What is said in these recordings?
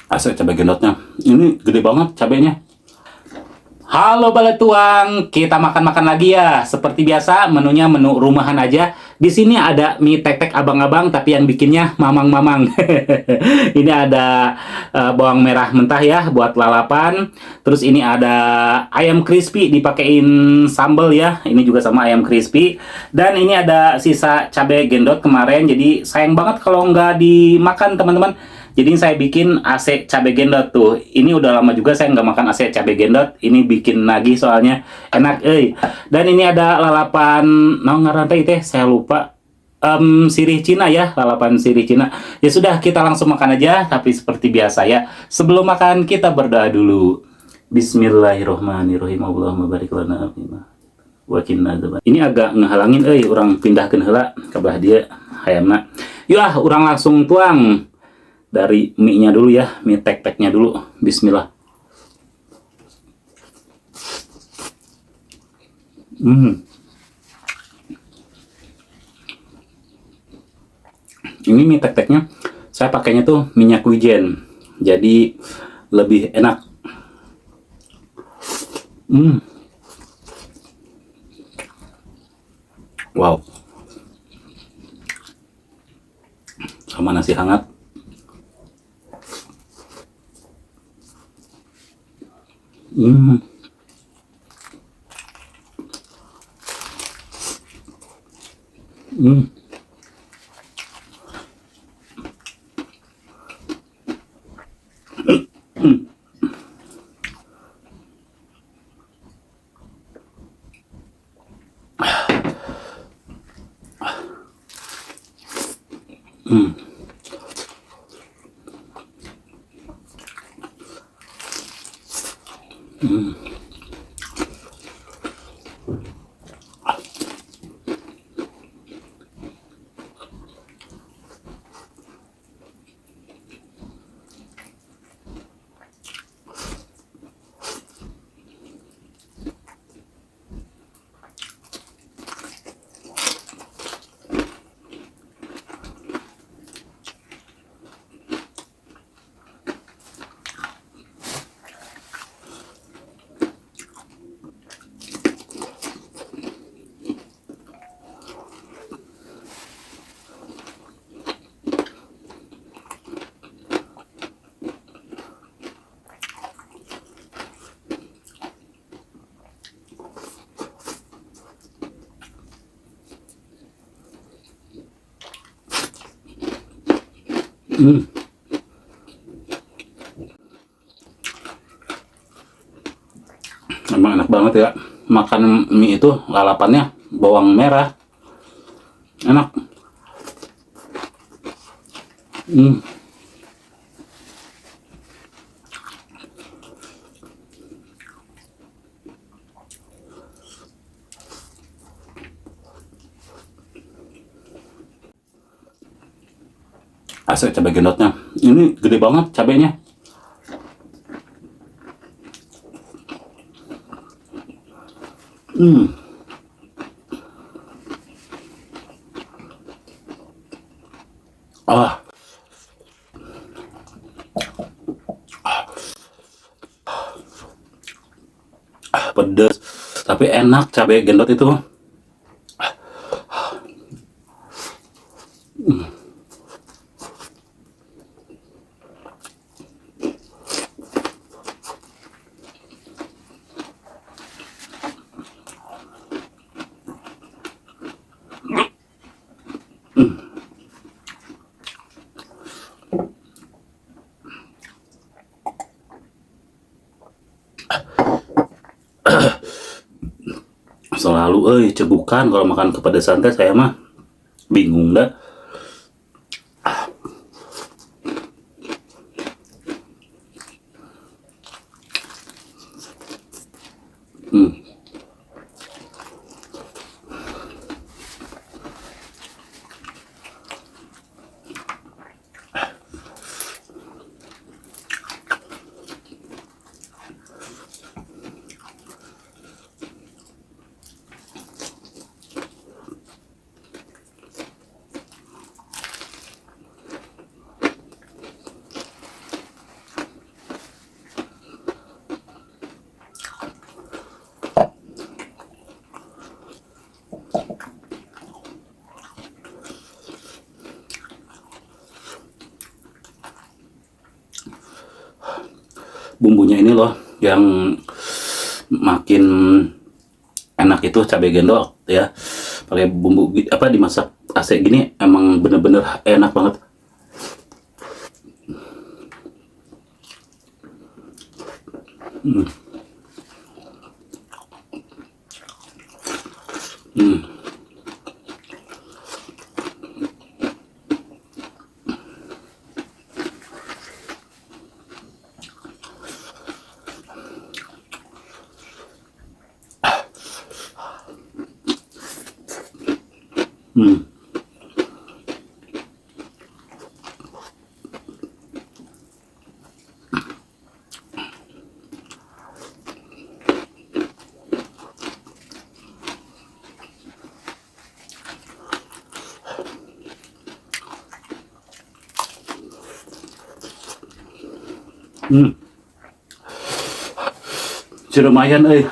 Asal cabai gendotnya. Ini gede banget cabenya. Halo Bale Tuang, kita makan-makan lagi ya. Seperti biasa, menunya menu rumahan aja. Di sini ada mie tek-tek abang-abang, tapi yang bikinnya mamang-mamang. Ini ada bawang merah mentah ya, buat lalapan. Terus ini ada ayam crispy, dipakein sambal ya. Ini juga sama ayam crispy. Dan ini ada sisa cabai gendot kemarin, jadi sayang banget kalau nggak dimakan teman-teman. Jadi saya bikin AC cabai gendot tuh. Ini udah lama juga saya nggak makan AC cabai gendot. Ini bikin lagi soalnya enak, Dan ini ada lalapan, mau ngarantai teh, saya lupa. Sirih Cina ya, lalapan sirih Cina. Ya sudah, kita langsung makan aja. Tapi seperti biasa ya, sebelum makan kita berdoa dulu. Bismillahirrohmanirrohim. Allahumma barik lana fima wa qina adzaban. Ini agak ngehalangin, orang pindahkeun heula ka belah dia hayamna. Yuk orang langsung tuang dari mie-nya dulu ya, mie tek-teknya dulu. Bismillah. Ini mie tek-teknya saya pakainya tuh minyak wijen, jadi lebih enak. Wow, sama nasi hangat. Hmm. Hmm. Hmm. Hmm. Emang enak banget ya makan mie itu, lalapannya bawang merah, enak. Hmm. Asal cabai gendotnya. Ini gede banget cabenya. Hmm. Ah, pedes. Tapi enak cabai gendot itu. Selalu, cegukan kalau makan kepedesan teh saya mah bingung dah. Hmm. bumbunya ini loh yang makin enak itu cabai gendot ya. Pakai bumbu apa dimasak AC gini emang bener-bener enak banget. Hmm. Hmm. Hmm. Hmm. Si lumayan eh.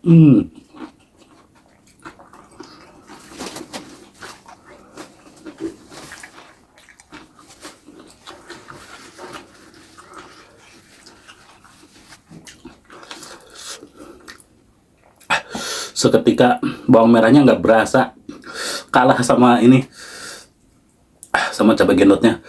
Hmm. Seketika bawang merahnya nggak berasa, kalah sama ini, sama cabai gendotnya.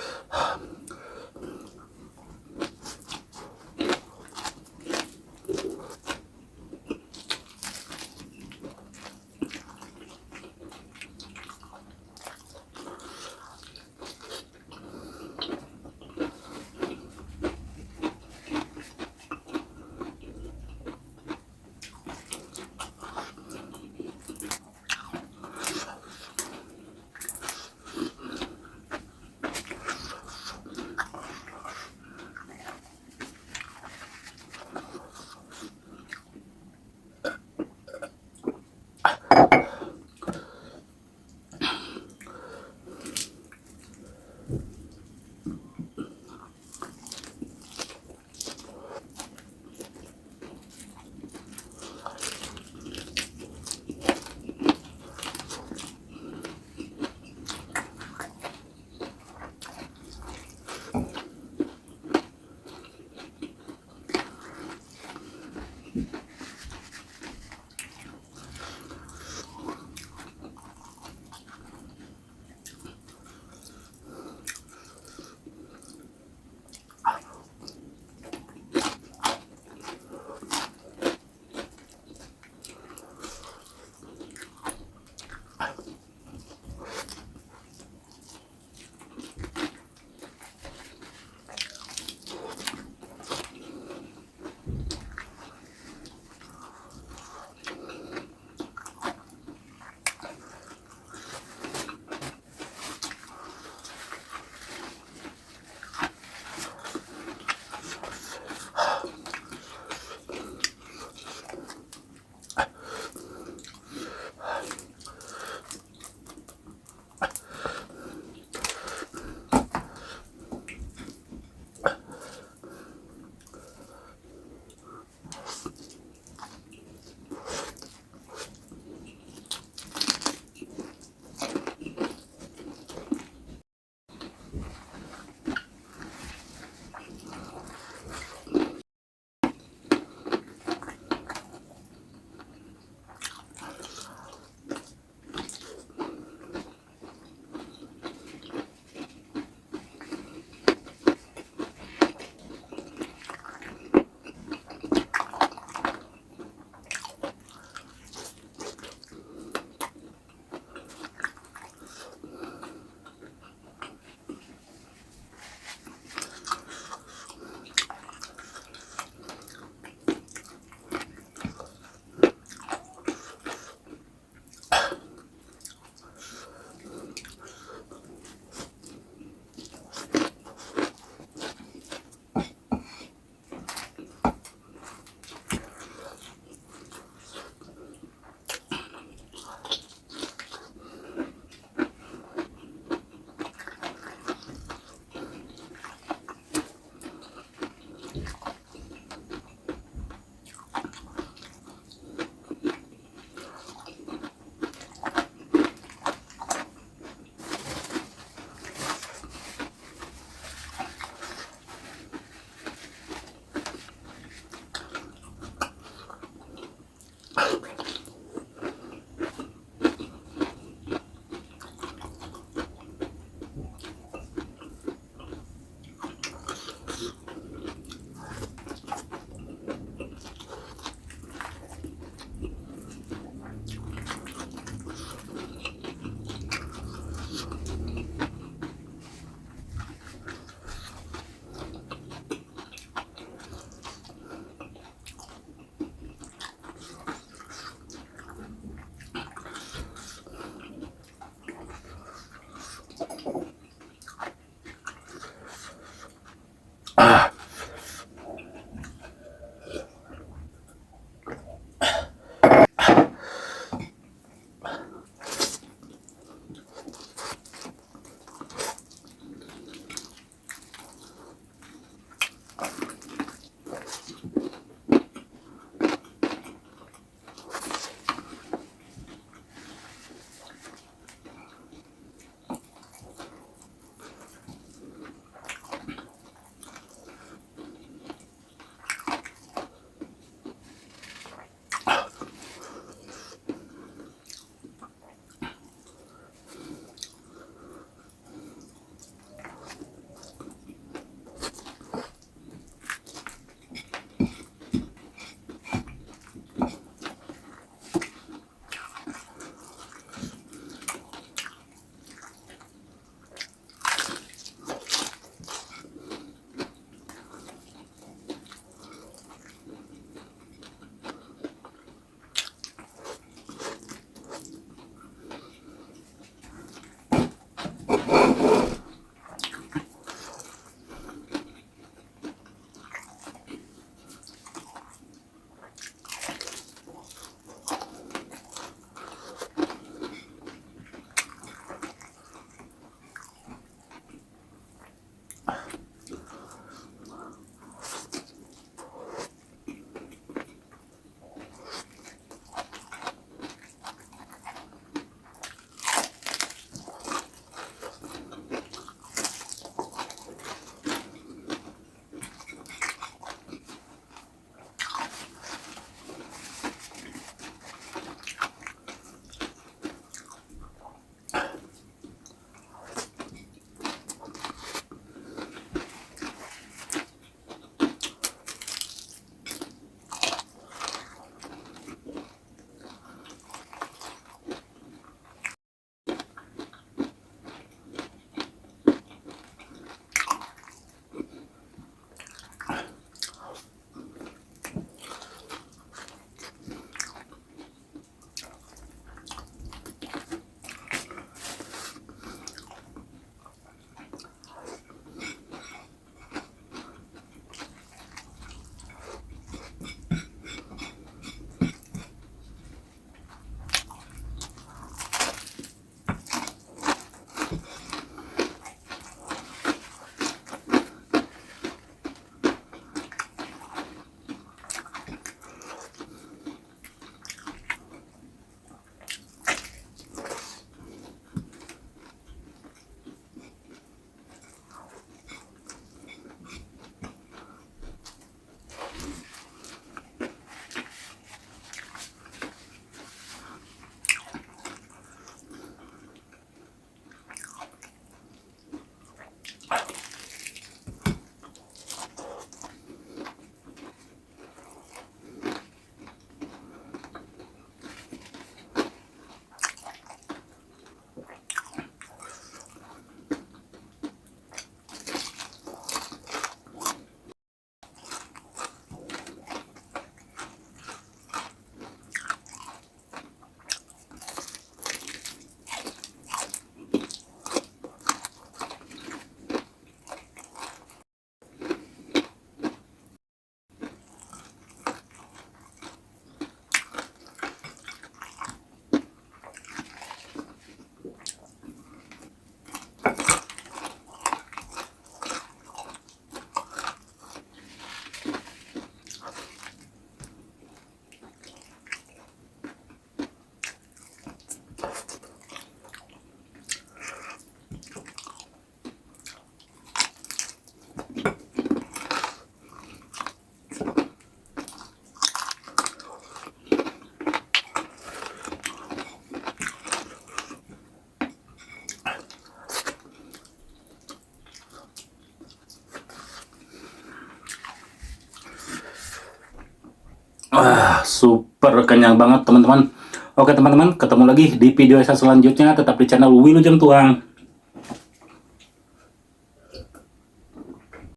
Super kenyang banget teman-teman. Oke teman-teman, ketemu lagi di video saya selanjutnya. Tetap di channel Wilujeng Tuang.